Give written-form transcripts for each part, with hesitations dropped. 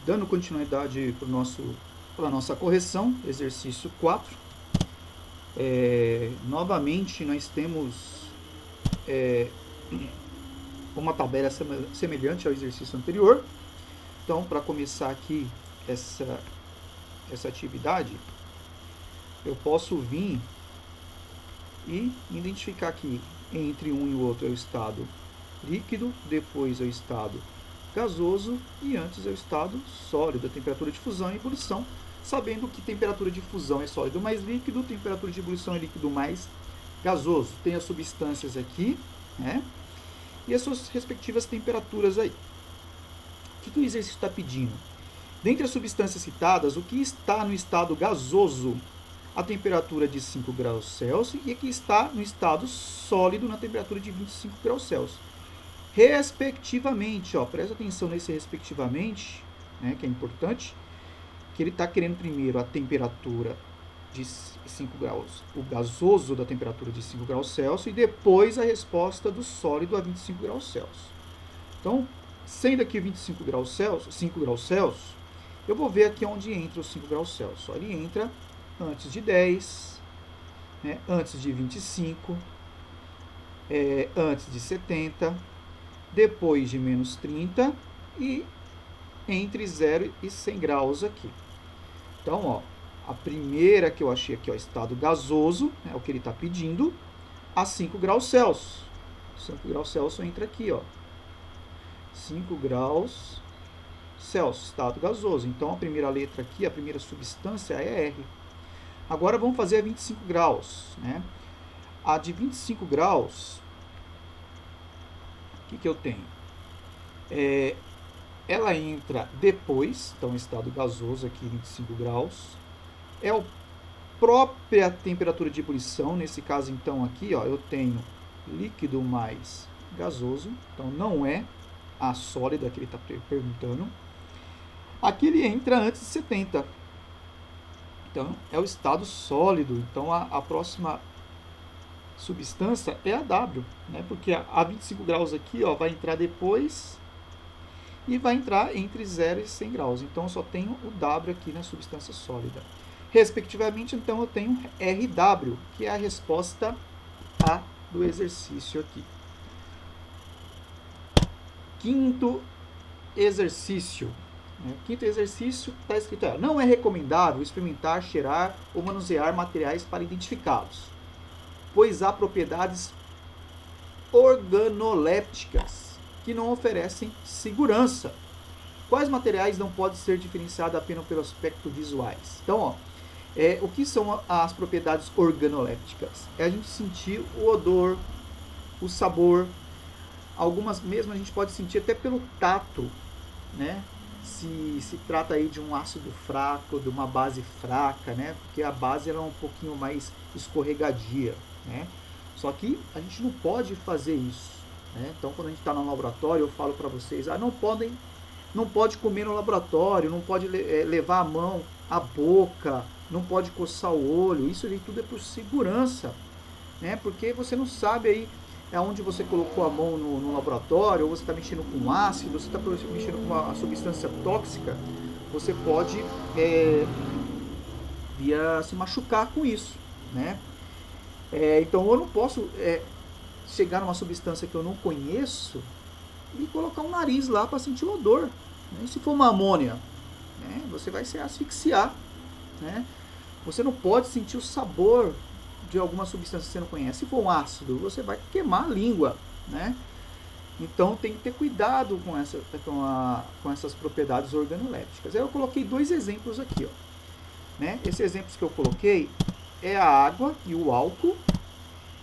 Dando continuidade para a nossa correção, exercício 4. Novamente, nós temos uma tabela semelhante ao exercício anterior. Então, para começar aqui essa atividade, eu posso vir e identificar aqui entre um e o outro é o estado líquido, depois é o estado gasoso e antes é o estado sólido, a temperatura de fusão e ebulição, sabendo que temperatura de fusão é sólido mais líquido, temperatura de ebulição é líquido mais gasoso. Tem as substâncias aqui, né? E as suas respectivas temperaturas aí. O que o exercício está pedindo? Dentre as substâncias citadas, o que está no estado gasoso, a temperatura de 5 graus Celsius, e o que está no estado sólido, na temperatura de 25 graus Celsius. Respectivamente, presta atenção nesse respectivamente, né, que é importante, que ele está querendo primeiro a temperatura de 5 graus, o gasoso da temperatura de 5 graus Celsius, e depois a resposta do sólido a 25 graus Celsius. Então, sendo aqui 25 graus Celsius, 5 graus Celsius, eu vou ver aqui onde entra os 5 graus Celsius. Ele entra antes de 10, né, antes de 25, antes de 70, depois de menos 30 e entre 0 e 100 graus aqui. Então, a primeira que eu achei aqui, estado gasoso, é o que ele está pedindo, a 5 graus Celsius. 5 graus Celsius entra aqui, 5 graus Celsius, estado gasoso. Então, a primeira letra aqui, a primeira substância é R. Agora, vamos fazer a 25 graus. Né? A de 25 graus, o que eu tenho? Ela entra depois, então, estado gasoso aqui, 25 graus. É a própria temperatura de ebulição. Nesse caso, então, aqui, eu tenho líquido mais gasoso. Então, não é a sólida que ele está perguntando. Aqui ele entra antes de 70. Então, é o estado sólido. Então, a próxima substância é a W, né? Porque a 25 graus aqui, vai entrar depois e vai entrar entre 0 e 100 graus. Então, eu só tenho o W aqui na substância sólida. Respectivamente, então, eu tenho RW, que é a resposta A do exercício aqui. Quinto exercício. Quinto exercício está escrito: não é recomendável experimentar, cheirar ou manusear materiais para identificá-los, pois há propriedades organolépticas que não oferecem segurança. Quais materiais não podem ser diferenciados apenas pelo aspecto visuais? Então, o que são as propriedades organolépticas? É a gente sentir o odor, o sabor. Algumas mesmo a gente pode sentir até pelo tato, né? Se trata aí de um ácido fraco, de uma base fraca, né? Porque a base ela é um pouquinho mais escorregadia, né? Só que a gente não pode fazer isso, né? Então, quando a gente está no laboratório, eu falo para vocês, não pode comer no laboratório, não pode levar a mão à boca, não pode coçar o olho. Isso aí tudo é por segurança, né? Porque você não sabe aí onde você colocou a mão no laboratório, ou você está mexendo com ácido, você está mexendo com uma substância tóxica, você pode vir a se machucar com isso, né? Então, eu não posso chegar numa substância que eu não conheço e colocar um nariz lá para sentir o odor. Né? Se for uma amônia, né, você vai se asfixiar. Né? Você não pode sentir o sabor de alguma substância que você não conhece. Se for um ácido, você vai queimar a língua. Né? Então, tem que ter cuidado com essas propriedades organolépticas. Eu coloquei 2 exemplos aqui. Né? Esses exemplos que eu coloquei é a água e o álcool,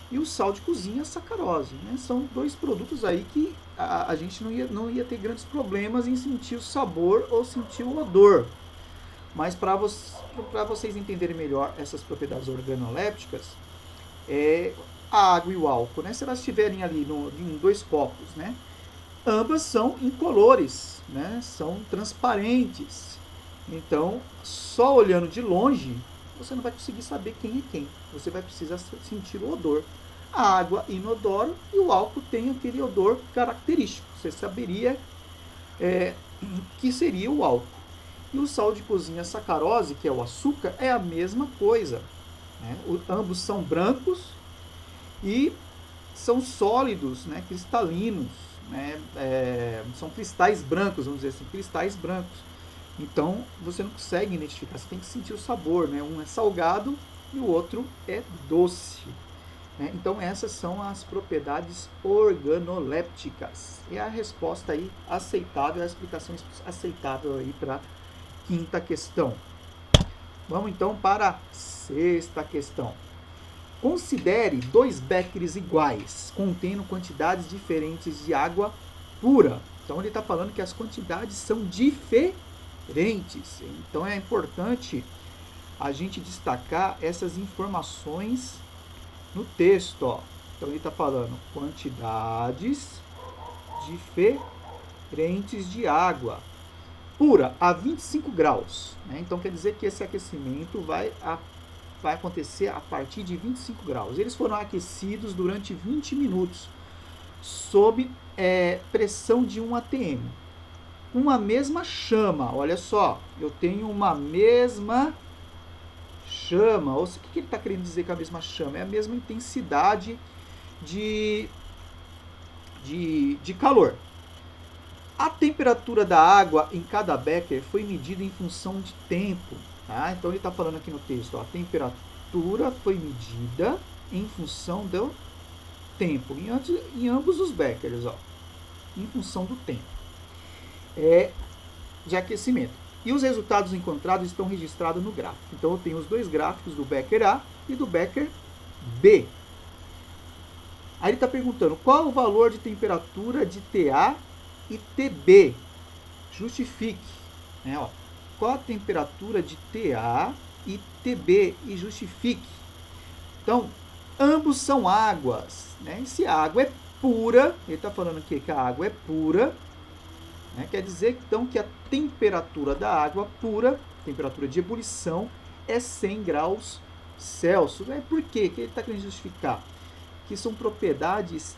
e o sal de cozinha, a sacarose. Né? São 2 produtos aí que a gente não ia ter grandes problemas em sentir o sabor ou sentir o odor. Mas para vocês entenderem melhor essas propriedades organolépticas, a água e o álcool, né? Se elas estiverem ali em 2 copos, né? Ambas são incolores, né? São transparentes. Então, só olhando de longe, você não vai conseguir saber quem é quem. Você vai precisar sentir o odor. A água inodoro e o álcool tem aquele odor característico. Você saberia que seria o álcool. E o sal de cozinha sacarose, que é o açúcar, é a mesma coisa. Né? Ambos são brancos e são sólidos, né? Cristalinos. Né? São cristais brancos, vamos dizer assim, cristais brancos. Então, você não consegue identificar, você tem que sentir o sabor. Né? Um é salgado e o outro é doce. Né? Então, essas são as propriedades organolépticas. E a resposta aí aceitável, a explicação aceitável aí para a quinta questão. Vamos então para a sexta questão. Considere 2 béqueres iguais, contendo quantidades diferentes de água pura. Então, ele está falando que as quantidades são diferentes. Então, é importante a gente destacar essas informações no texto. Ó. Então, ele está falando quantidades diferentes de água pura a 25 graus. Né? Então, quer dizer que esse aquecimento vai acontecer a partir de 25 graus. Eles foram aquecidos durante 20 minutos, sob pressão de 1 atm. Uma mesma chama, olha só, eu tenho uma mesma chama. Ou seja, o que ele está querendo dizer com a mesma chama? É a mesma intensidade de calor. A temperatura da água em cada becker foi medida em função de tempo. Tá? Então ele está falando aqui no texto, ó, a temperatura foi medida em função do tempo, em ambos os beckers, ó, em função do tempo de aquecimento. E os resultados encontrados estão registrados no gráfico. Então eu tenho os dois gráficos do becker A e do becker B. Aí ele está perguntando qual o valor de temperatura de TA e TB. Justifique. Né, ó. Qual a temperatura de TA e TB e justifique. Então, ambos são águas. Né? Se a água é pura, ele está falando aqui que a água é pura, né? Quer dizer então que a temperatura da água pura, temperatura de ebulição, é 100 graus Celsius. Por quê? Que ele está querendo justificar? Que são propriedades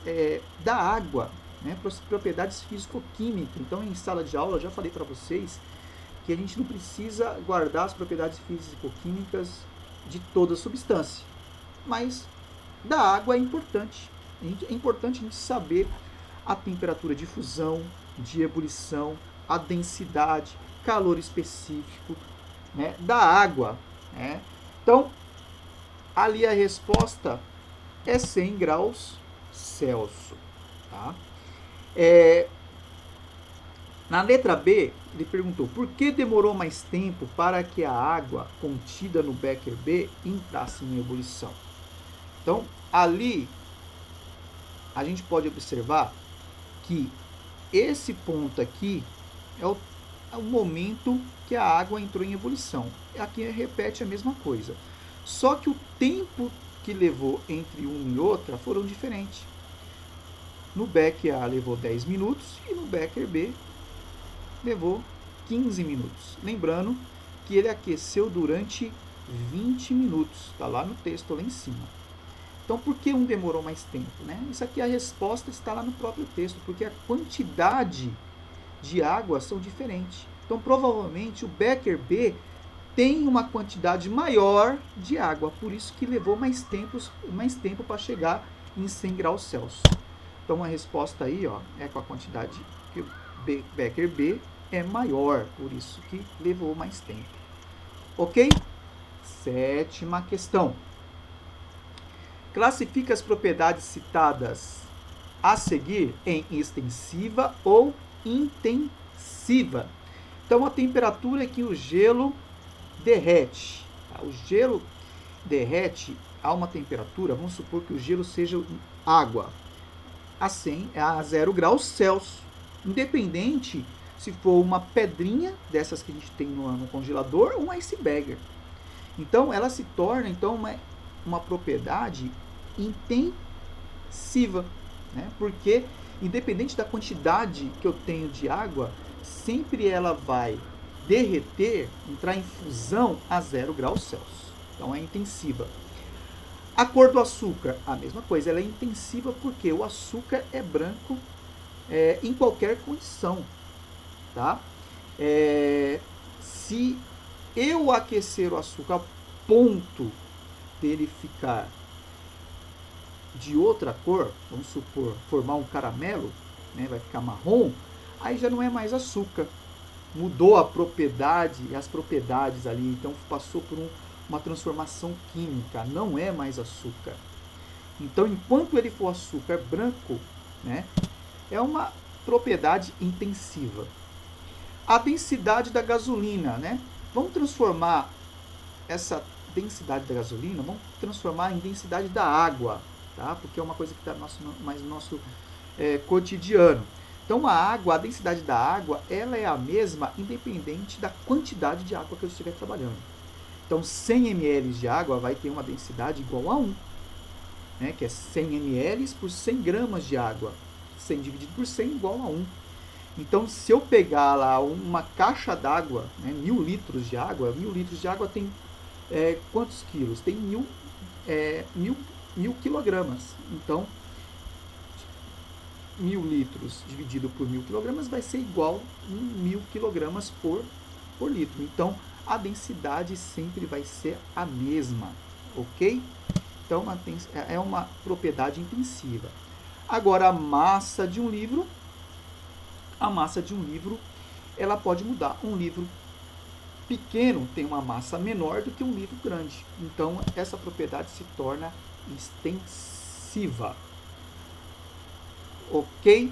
da água, né? Propriedades físico-químicas. Então, em sala de aula, eu já falei para vocês que a gente não precisa guardar as propriedades físico-químicas de toda substância. Mas da água é importante. É importante a gente saber a temperatura de fusão, de ebulição, a densidade, calor específico, né, da água. Né? Então, ali a resposta é 100 graus Celsius. Tá? Na letra B, ele perguntou por que demorou mais tempo para que a água contida no becker B entrasse em ebulição. Então, ali a gente pode observar que esse ponto aqui é o momento que a água entrou em ebulição. Aqui repete a mesma coisa. Só que o tempo que levou entre uma e outra foram diferentes. No becker A levou 10 minutos e no becker B levou 15 minutos. Lembrando que ele aqueceu durante 20 minutos. Está lá no texto, lá em cima. Então, por que um demorou mais tempo? Né? Isso aqui, a resposta está lá no próprio texto, porque a quantidade de água são diferentes. Então, provavelmente, o becker B tem uma quantidade maior de água, por isso que levou mais tempo para chegar em 100 graus Celsius. Então, a resposta aí, ó, é com a quantidade que o becker B é maior, por isso que levou mais tempo. Ok? 7ª questão. Classifica as propriedades citadas a seguir em extensiva ou intensiva. Então, a temperatura é que o gelo derrete. Tá? O gelo derrete a uma temperatura, vamos supor que o gelo seja água, a 0 graus Celsius. Independente se for uma pedrinha, dessas que a gente tem no congelador, ou um iceberg. Então, ela se torna uma propriedade intensiva, né? Porque, independente da quantidade que eu tenho de água, sempre ela vai derreter, entrar em fusão a 0 graus Celsius. Então, é intensiva. A cor do açúcar, a mesma coisa, ela é intensiva porque o açúcar é branco em qualquer condição. Tá? Se eu aquecer o açúcar ao ponto dele ficar de outra cor, vamos supor, formar um caramelo, né, vai ficar marrom, aí já não é mais açúcar. Mudou a propriedade, as propriedades ali, então passou por uma transformação química, não é mais açúcar. Então, enquanto ele for açúcar branco, né, é uma propriedade intensiva. A densidade da gasolina, né? Vamos transformar essa densidade da gasolina, vamos transformar em densidade da água, tá? Porque é uma coisa que está mais no nosso cotidiano. Então, a densidade da água, ela é a mesma independente da quantidade de água que eu estiver trabalhando. Então, 100 ml de água vai ter uma densidade igual a 1, né? Que é 100 ml por 100 gramas de água. 100 dividido por 100 igual a 1. Então, se eu pegar lá uma caixa d'água, né, 1.000 litros de água, 1.000 litros de água tem quantos quilos? Tem 1.000 quilogramas. Então, 1.000 litros dividido por 1.000 quilogramas vai ser igual a 1.000 quilogramas por litro. Então, a densidade sempre vai ser a mesma, ok? Então, é uma propriedade intensiva. Agora, a massa de um livro, ela pode mudar. Um livro pequeno tem uma massa menor do que um livro grande. Então, essa propriedade se torna extensiva. Ok?